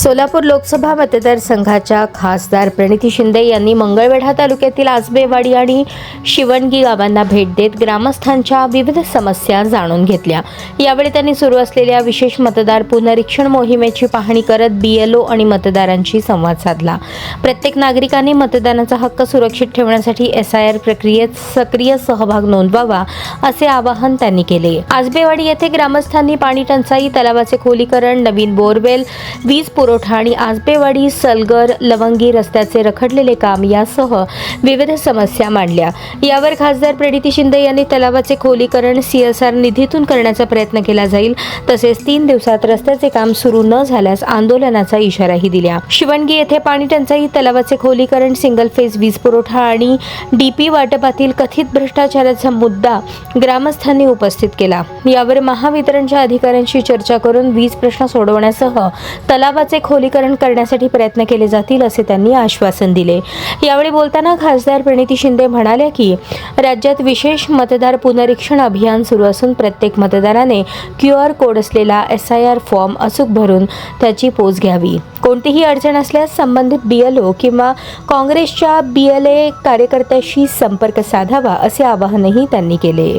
सोलापूर लोकसभा मतदारसंघाच्या खासदार प्रणिती शिंदे यांनी मंगळवेढा तालुक्यातील आजबेवाडी आणि शिवणगी गावांना भेट देत ग्रामस्थांच्या विविध समस्या जाणून घेतल्या। यावेळी त्यांनी सुरू असलेल्या विशेष मतदार पुनरीक्षण मोहिमेची पाहणी करत बीएलओ आणि मतदारांशी संवाद साधला। प्रत्येक नागरिकांनी मतदानाचा हक्क सुरक्षित ठेवण्यासाठी एसआयआर प्रक्रियेत सक्रिय सहभाग नोंदवावा असे आवाहन त्यांनी केले। आजबेवाडी येथे ग्रामस्थांनी पाणी टंचाई, तलावाचे खोलीकरण, नवीन बोरवेल, वीज पुरवठा आणि आजबेवाडी सलगर लवंगी रस्त्याचे रखडलेले काम यासह विविध समस्या मांडल्या। यावर खासदार प्रणिती शिंदे यांनी तलावाचे खोलीकरण सीएसआर निधीतून करण्याचा प्रयत्न केला जाईल, तसेच 3 दिवसात रस्त्याचे काम सुरू न झाल्यास आंदोलनाचा इशाराही दिला। शिवणगी येथे पाणी टंचाई, तलावाचे खोलीकरण, सिंगल फेज वीज पुरवठा आणि डीपी वाटपातील कथित भ्रष्टाचाराचा मुद्दा ग्रामस्थांनी उपस्थित केला। यावर महावितरणच्या अधिकाऱ्यांशी चर्चा करून वीज प्रश्न सोडवण्यासह तलावाचे खोलीकरण करण्यासाठी प्रयत्न केले जातील असे त्यांनी आश्वासन दिले। यावेळी बोलताना खासदार प्रणिती शिंदे म्हणाल्या की राज्यात विशेष मतदार पुनरीक्षण अभियान सुरू असून प्रत्येक मतदाराने QR कोड असलेला एसआयआर फॉर्म अचूक भरून त्याची पोच घ्यावी। कोणतीही अडचण असल्यास संबंधित बीएलओ किंवा काँग्रेसच्या BLA कार्यकर्त्याशी संपर्क साधावा असे आवाहनही त्यांनी केले।